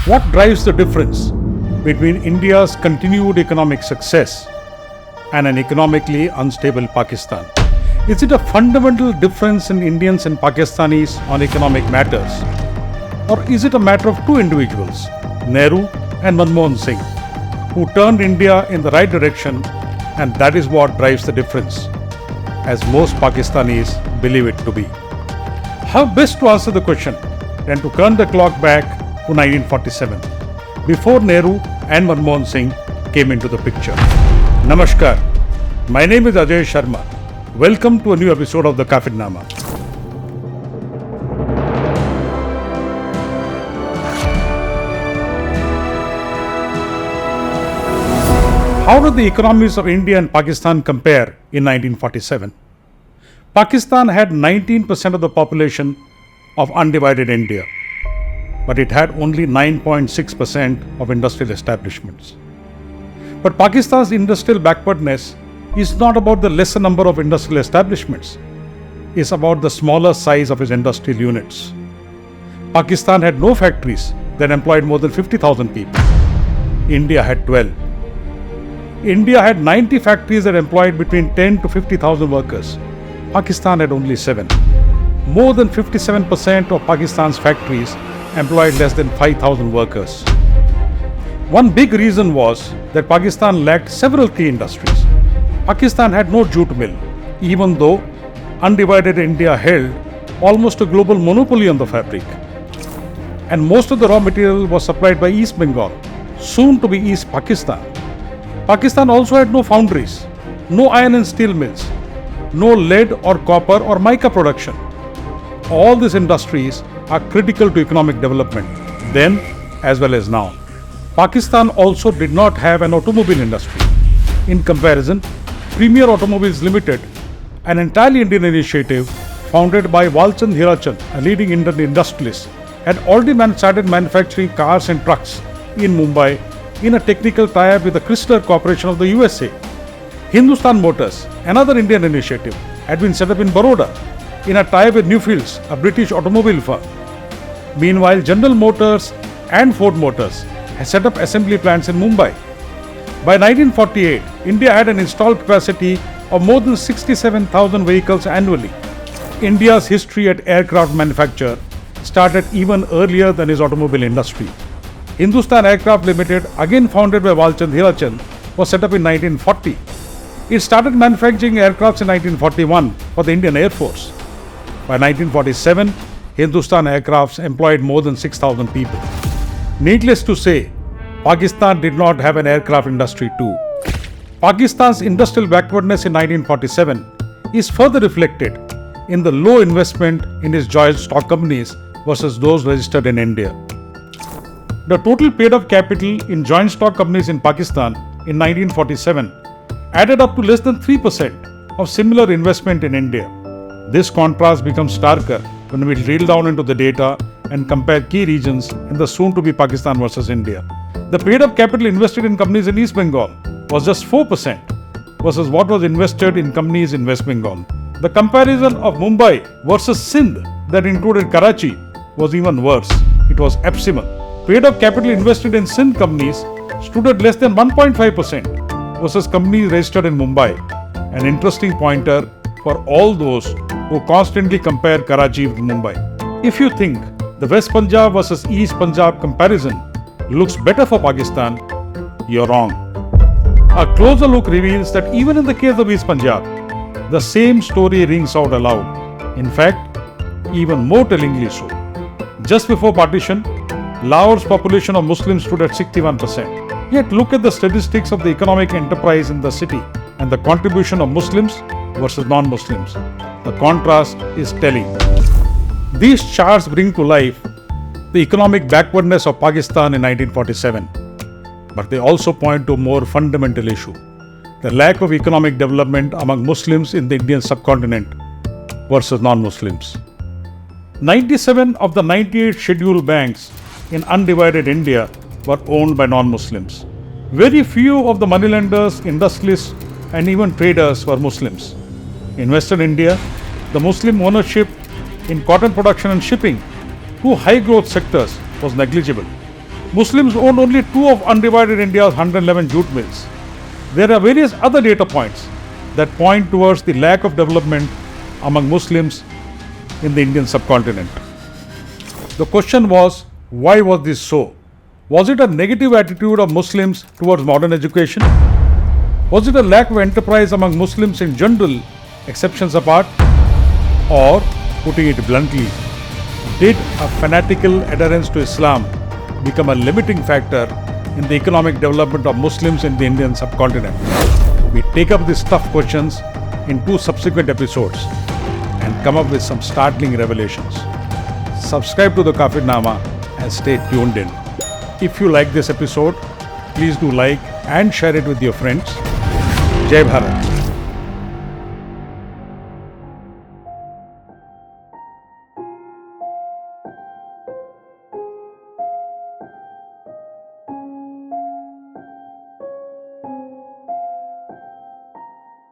What drives the difference between India's continued economic success and an economically unstable Pakistan? Is it a fundamental difference in Indians and Pakistanis on economic matters? Or is it a matter of two individuals, Nehru and Manmohan Singh, who turned India in the right direction, and that is what drives the difference, as most Pakistanis believe it to be? How best to answer the question than to turn the clock back to 1947, before Nehru and Manmohan Singh came into the picture. Namaskar, my name is Ajay Sharma. Welcome to a new episode of the Kafirnama. How did the economies of India and Pakistan compare in 1947? Pakistan had 19% of the population of undivided India, but it had only 9.6% of industrial establishments. But Pakistan's industrial backwardness is not about the lesser number of industrial establishments, it's about the smaller size of its industrial units. Pakistan had no factories that employed more than 50,000 people. India had 12. India had 90 factories that employed between 10 to 50,000 workers. Pakistan had only 7. More than 57% of Pakistan's factories employed less than 5,000 workers. One big reason was that Pakistan lacked several key industries. Pakistan had no jute mill, even though undivided India held almost a global monopoly on the fabric. And most of the raw material was supplied by East Bengal, soon to be East Pakistan. Pakistan also had no foundries, no iron and steel mills, no lead or copper or mica production. All these industries are critical to economic development, then as well as now. Pakistan also did not have an automobile industry. In comparison, Premier Automobiles Limited, an entirely Indian initiative founded by Walchand Hirachand, a leading Indian industrialist, had already started manufacturing cars and trucks in Mumbai in a technical tie-up with the Chrysler Corporation of the USA. Hindustan Motors, another Indian initiative, had been set up in Baroda in a tie-up with Newfields, a British automobile firm. Meanwhile, General Motors and Ford Motors had set up assembly plants in Mumbai. By 1948, India had an installed capacity of more than 67,000 vehicles annually. India's history at aircraft manufacture started even earlier than its automobile industry. Hindustan Aircraft Limited, again founded by Walchand Hirachand, was set up in 1940. It started manufacturing aircrafts in 1941 for the Indian Air Force. By 1947, Hindustan Aircrafts employed more than 6,000 people. Needless to say, Pakistan did not have an aircraft industry too. Pakistan's industrial backwardness in 1947 is further reflected in the low investment in its joint stock companies versus those registered in India. The total paid-up capital in joint stock companies in Pakistan in 1947 added up to less than 3% of similar investment in India. This contrast becomes starker when we drill down into the data and compare key regions in the soon-to-be Pakistan versus India. The paid-up capital invested in companies in East Bengal was just 4% versus what was invested in companies in West Bengal. The comparison of Mumbai versus Sindh that included Karachi was even worse. It was abysmal. Paid-up capital invested in Sindh companies stood at less than 1.5% versus companies registered in Mumbai. An interesting pointer for all those who constantly compare Karachi with Mumbai. If you think the West Punjab versus East Punjab comparison looks better for Pakistan, you're wrong. A closer look reveals that even in the case of East Punjab, the same story rings out aloud. In fact, even more tellingly so. Just before partition, Lahore's population of Muslims stood at 61%. Yet look at the statistics of the economic enterprise in the city and the contribution of Muslims versus non-Muslims. The contrast is telling. These charts bring to life the economic backwardness of Pakistan in 1947. But they also point to a more fundamental issue: the lack of economic development among Muslims in the Indian subcontinent versus non-Muslims. 97 of the 98 scheduled banks in undivided India were owned by non-Muslims. Very few of the moneylenders, industrialists, and even traders were Muslims. In Western India, the Muslim ownership in cotton production and shipping, two high-growth sectors, was negligible. Muslims own only 2 of undivided India's 111 jute mills. There are various other data points that point towards the lack of development among Muslims in the Indian subcontinent. The question was, why was this so? Was it a negative attitude of Muslims towards modern education? Was it a lack of enterprise among Muslims in general, exceptions apart? Or, putting it bluntly, did a fanatical adherence to Islam become a limiting factor in the economic development of Muslims in the Indian subcontinent? We take up these tough questions in 2 subsequent episodes and come up with some startling revelations. Subscribe to the Kafirnama and stay tuned in. If you like this episode, please do like and share it with your friends. Jai Bharat.